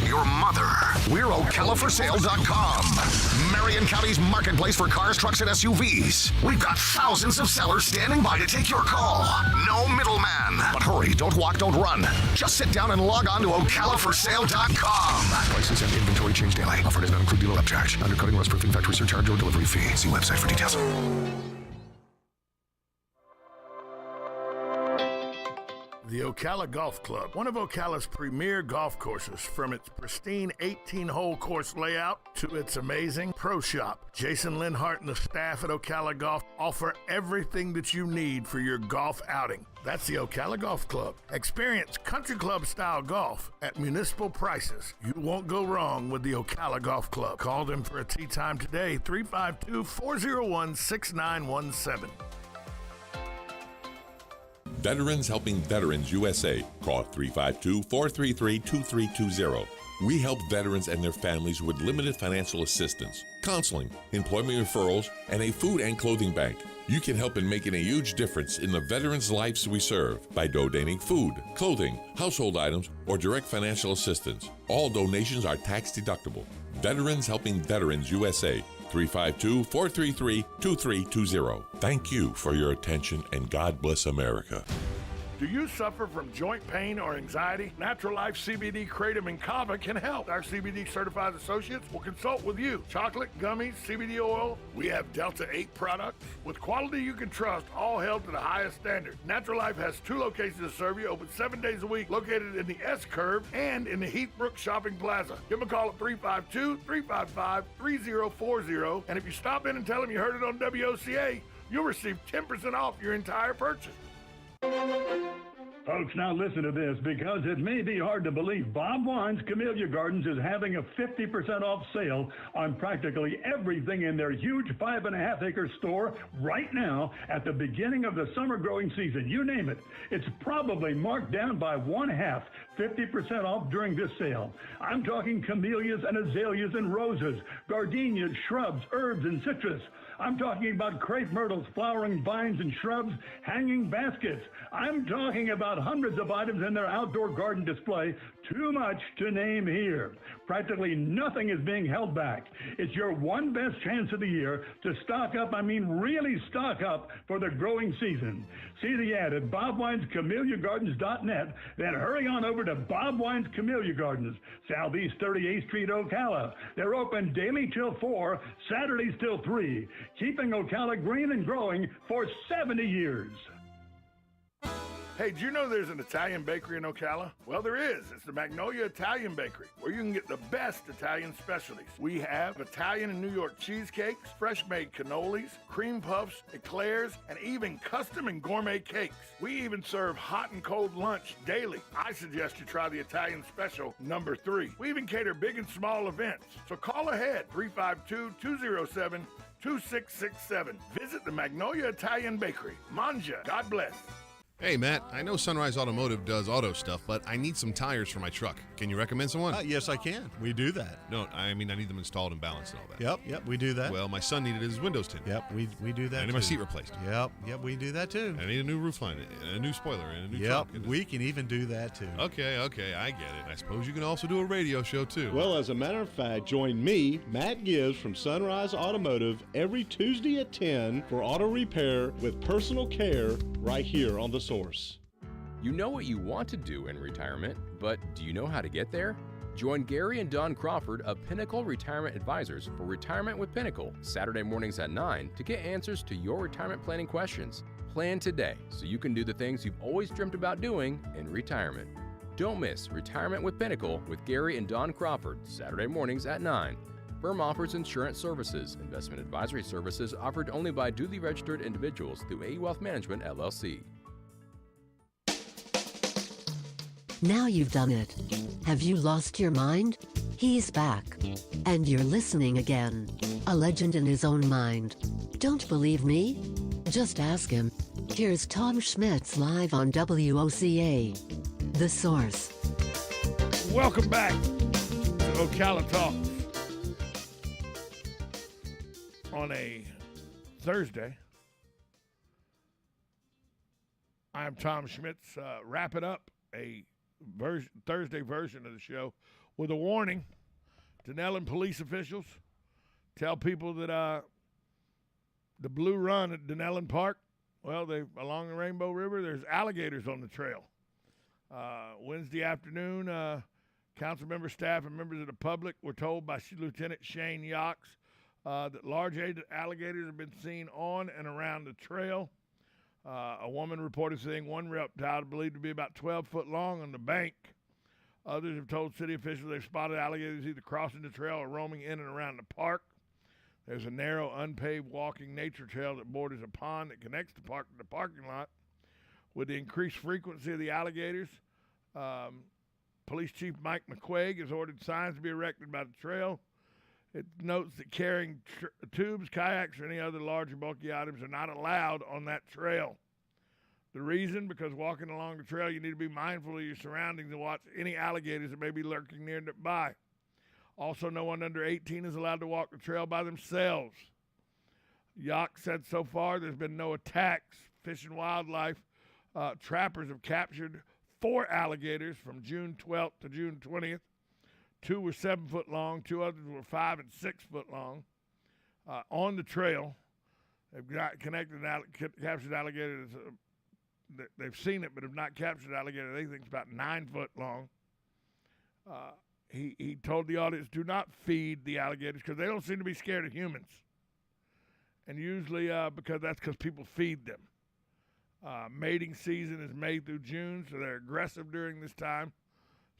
your mother. We're OcalaForSale.com. Marion County's marketplace for cars, trucks, and SUVs. We've got thousands of sellers standing by to take your call. No middleman. But hurry, don't walk, don't run. Just sit down and log on to OcalaForSale.com. Prices and inventory change daily. Offer does not include dealer upcharge. Undercutting, rust-proofing, factory surcharge, or delivery fee. See website for details. The Ocala Golf Club, one of Ocala's premier golf courses, from its pristine 18-hole course layout to its amazing pro shop. Jason Linhart and the staff at Ocala Golf offer everything that you need for your golf outing. That's the Ocala Golf Club. Experience country club style golf at municipal prices. You won't go wrong with the Ocala Golf Club. Call them for a tee time today, 352-401-6917. Veterans Helping Veterans USA. Call 352-433-2320. We help veterans and their families with limited financial assistance, counseling, employment referrals, and a food and clothing bank. You can help in making a huge difference in the veterans' lives we serve by donating food, clothing, household items, or direct financial assistance. All donations are tax deductible. Veterans Helping Veterans USA. 352-433-2320. Thank you for your attention, and God bless America. Do you suffer from joint pain or anxiety? Natural Life CBD Kratom and Kava can help. Our CBD certified associates will consult with you. Chocolate, gummies, CBD oil. We have Delta 8 products with quality you can trust, all held to the highest standard. Natural Life has 2 locations to serve you, open 7 days a week, located in the S-Curve and in the Heathbrook Shopping Plaza. Give them a call at 352-355-3040. And if you stop in and tell them you heard it on WOCA, you'll receive 10% off your entire purchase. Folks, now listen to this, because it may be hard to believe. Bob Wine's Camellia Gardens is having a 50% off sale on practically everything in their huge 5.5-acre store right now at the beginning of the summer growing season. You name it. It's probably marked down by 1/2, 50% off during this sale. I'm talking camellias and azaleas and roses, gardenias, shrubs, herbs, and citrus. I'm talking about crepe myrtles, flowering vines and shrubs, hanging baskets. I'm talking about hundreds of items in their outdoor garden display. Too much to name here. Practically nothing is being held back. It's your one best chance of the year to stock up, really stock up for the growing season. See the ad at BobWinesCameliaGardens.net, then hurry on over to Bob Wine's Camellia Gardens, Southeast 38th Street, Ocala. They're open daily till 4, Saturdays till 3. Keeping Ocala green and growing for 70 years. Hey, do you know there's an Italian bakery in Ocala? Well, there is. It's the Magnolia Italian Bakery, where you can get the best Italian specialties. We have Italian and New York cheesecakes, fresh-made cannolis, cream puffs, eclairs, and even custom and gourmet cakes. We even serve hot and cold lunch daily. I suggest you try the Italian special number 3. We even cater big and small events. So call ahead, 352-207-2667. Visit the Magnolia Italian Bakery. Manja. God bless. Hey, Matt, I know Sunrise Automotive does auto stuff, but I need some tires for my truck. Can you recommend someone? Yes, I can. We do that. No, I mean I need them installed and balanced and all that. Yep, we do that. Well, my son needed his windows tinted. Yep, we do that. I need my seat replaced. Yep, we do that too. I need a new roof line, and a new spoiler, and a new trunk. Yep, we can even do that too. Okay, I get it. I suppose you can also do a radio show too. Well, as a matter of fact, join me, Matt Gibbs from Sunrise Automotive, every Tuesday at 10 for auto repair with personal care right here on The Source. You know what you want to do in retirement, but do you know how to get there? Join Gary and Don Crawford of Pinnacle Retirement Advisors for Retirement with Pinnacle, Saturday mornings at 9 to get answers to your retirement planning questions. Plan today so you can do the things you've always dreamt about doing in retirement. Don't miss Retirement with Pinnacle with Gary and Don Crawford, Saturday mornings at 9. Firm offers insurance services. Investment advisory services offered only by duly registered individuals through AE Wealth Management, LLC. Now you've done it. Have you lost your mind? He's back. And you're listening again. A legend in his own mind. Don't believe me? Just ask him. Here's Tom Schmitz live on WOCA. The Source. Welcome back to Ocala Talks on a Thursday. I'm Tom Schmitz, wrapping up a Thursday version of the show with a warning. Denellen police officials tell people that the Blue Run at Denellen Park, well, along the Rainbow River, there's alligators on the trail. Wednesday afternoon, council member staff and members of the public were told by Lieutenant Shane Yox that large alligators have been seen on and around the trail. A woman reported seeing one reptile believed to be about 12 foot long on the bank. Others have told city officials they've spotted alligators either crossing the trail or roaming in and around the park. There's a narrow, unpaved walking nature trail that borders a pond that connects the park to the parking lot. With the increased frequency of the alligators, Police Chief Mike McQuaig has ordered signs to be erected by the trail. It notes that carrying tubes, kayaks, or any other large or bulky items are not allowed on that trail. The reason, because walking along the trail, you need to be mindful of your surroundings and watch any alligators that may be lurking nearby. Also, no one under 18 is allowed to walk the trail by themselves. Yock said so far there's been no attacks. Fish and Wildlife trappers have captured 4 alligators from June 12th to June 20th. 2 were 7 foot long, 2 others were 5 and 6 foot long. On the trail, they've got captured alligators. They've seen it, but have not captured alligator. They think it's about 9 foot long. He told the audience, do not feed the alligators because they don't seem to be scared of humans. And usually because people feed them. Mating season is May through June, so they're aggressive during this time.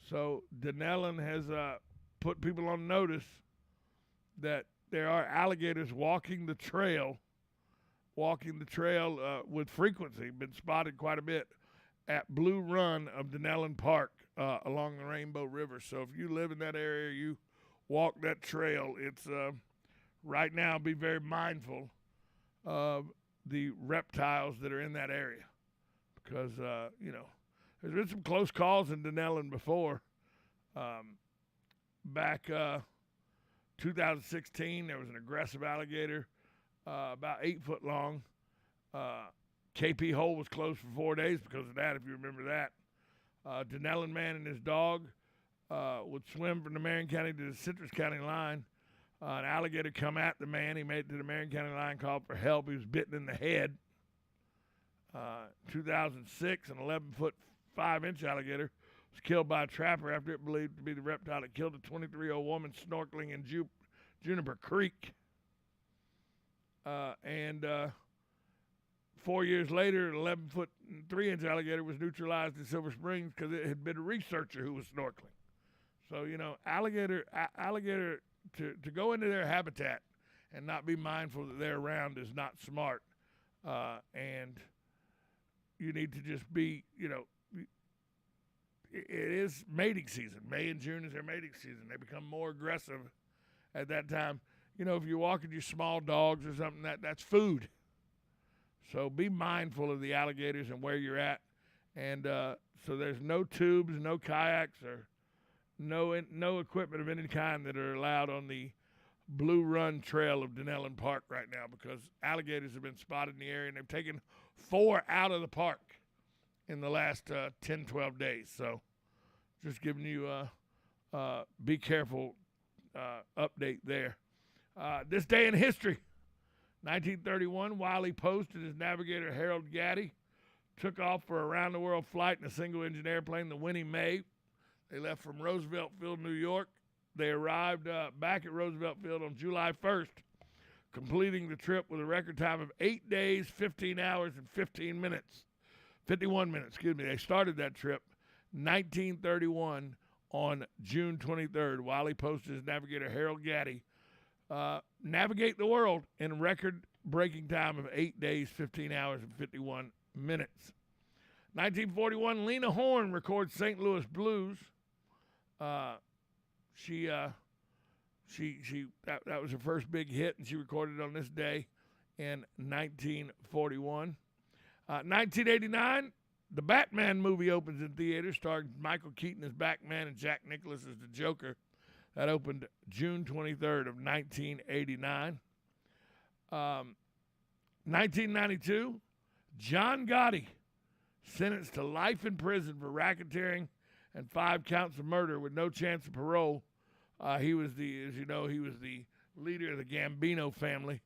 So Denellen has put people on notice that there are alligators walking the trail with frequency, been spotted quite a bit at Blue Run of Denellen Park along the Rainbow River. So if you live in that area, you walk that trail, it's right now be very mindful of the reptiles that are in that area because, there's been some close calls in Denellen before. Back 2016, there was an aggressive alligator about 8 foot long. KP Hole was closed for 4 days because of that, if you remember that. Denellen man and his dog would swim from the Marion County to the Citrus County line. An alligator come at the man. He made it to the Marion County line, called for help. He was bitten in the head. 2006, an 11-foot, 5-inch alligator was killed by a trapper after it believed to be the reptile that killed a 23-year-old woman snorkeling in Juniper Creek. And 4 years later, an 11-foot, 3-inch alligator was neutralized in Silver Springs because it had been a researcher who was snorkeling. So, alligator to go into their habitat and not be mindful that they're around is not smart. And you need to just be, it is mating season. May and June is their mating season. They become more aggressive at that time. If you're walking your small dogs or something, that's food. So be mindful of the alligators and where you're at. And so there's no tubes, no kayaks, or no equipment of any kind that are allowed on the Blue Run Trail of Denellen Park right now because alligators have been spotted in the area, and they've taken 4 out of the park in the last 10, 12 days. So just giving you a be careful update there. This day in history, 1931, Wiley Post and his navigator Harold Gatty took off for a round-the-world flight in a single-engine airplane, the Winnie Mae. They left from Roosevelt Field, New York. They arrived back at Roosevelt Field on July 1st, completing the trip with a record time of 8 days, 15 hours, and 51 minutes, They started that trip 1931 on June 23rd. Wiley Post and his navigator Harold Gatty navigate the world in a record-breaking time of 8 days, 15 hours, and 51 minutes. 1941, Lena Horne records St. Louis Blues. That was her first big hit, and she recorded it on this day in 1941. 1989, the Batman movie opens in theaters, starring Michael Keaton as Batman and Jack Nicholson as the Joker. That opened June 23rd of 1989. 1992, John Gotti sentenced to life in prison for racketeering and 5 counts of murder with no chance of parole. He was the leader of the Gambino family.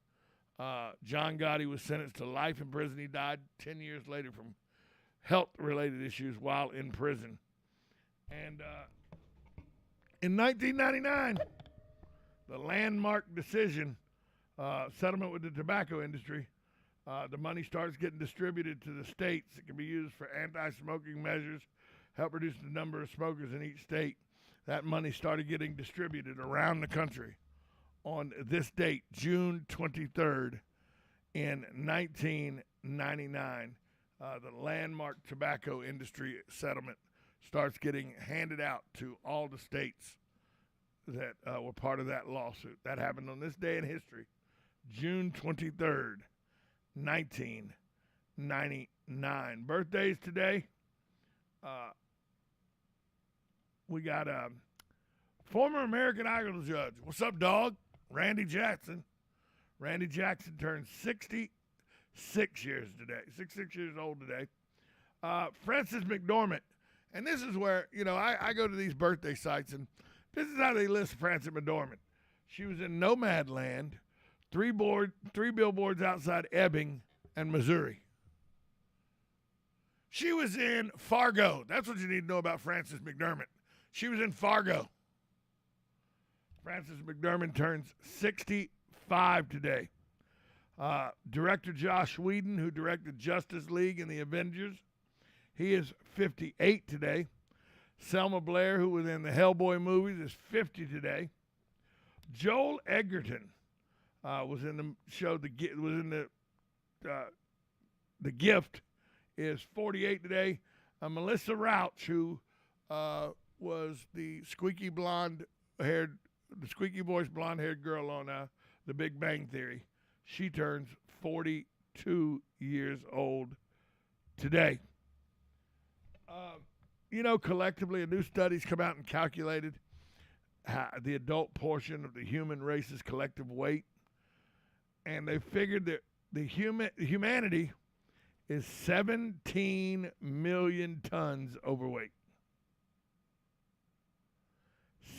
John Gotti was sentenced to life in prison. He died 10 years later from health-related issues while in prison. And in 1999, the landmark decision, settlement with the tobacco industry, the money starts getting distributed to the states. It can be used for anti-smoking measures, help reduce the number of smokers in each state. That money started getting distributed around the country on this date, June 23rd, in 1999. The landmark tobacco industry settlement starts getting handed out to all the states that were part of that lawsuit. That happened on this day in history, June 23rd, 1999. Birthdays today. We got a former American Idol judge. What's up, dog? Randy Jackson. Randy Jackson turned 66 years today. 66 years old today. Frances McDormand. And this is where, I go to these birthday sites, and this is how they list Frances McDormand. She was in Nomadland, 3 billboards outside Ebbing and Missouri. She was in Fargo. That's what you need to know about Frances McDormand. She was in Fargo. Frances McDormand turns 65 today. Director Joss Whedon, who directed Justice League and the Avengers, he is 58 today. Selma Blair, who was in the Hellboy movies, is 50 today. Joel Edgerton was in the show The Gift, is 48 today. Melissa Rauch, who was the squeaky voiced blonde-haired girl on The Big Bang Theory, she turns 42 years old today. Collectively, a new study's come out and calculated the adult portion of the human race's collective weight, and they figured that humanity is 17 million tons overweight.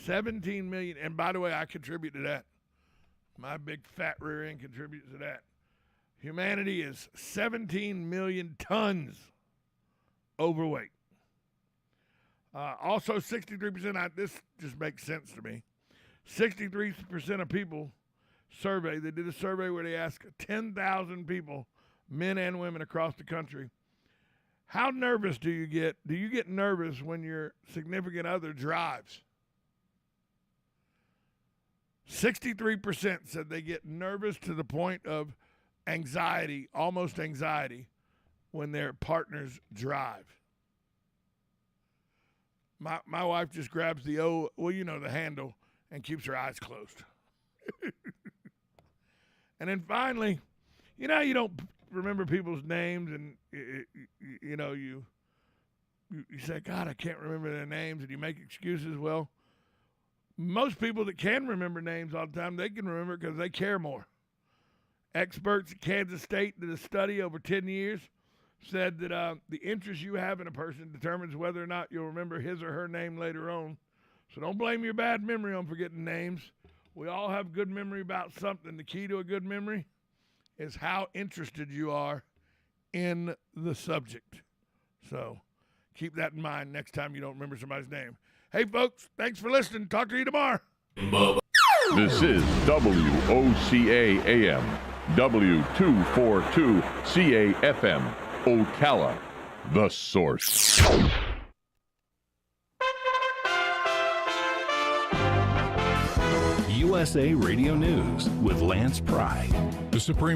17 million, and by the way, I contribute to that. My big fat rear end contributes to that. Humanity is 17 million tons overweight. Also, 63%, this just makes sense to me. 63% of people surveyed, they did a survey where they asked 10,000 people, men and women across the country, how nervous do you get? Do you get nervous when your significant other drives? 63% said they get nervous to the point of anxiety, almost anxiety, when their partners drive. My wife just grabs the handle and keeps her eyes closed. And then finally, you don't remember people's names, and you say, God, I can't remember their names, and you make excuses. Well, most people that can remember names all the time, they can remember because they care more. Experts at Kansas State did a study over 10 years, said that the interest you have in a person determines whether or not you'll remember his or her name later on. So don't blame your bad memory on forgetting names. We all have good memory about something. The key to a good memory is how interested you are in the subject. So keep that in mind next time you don't remember somebody's name. Hey, folks, thanks for listening. Talk to you tomorrow. This is WOCA AM, W242 CAFM, Ocala, the source. USA Radio News with Lance Pride. The Supreme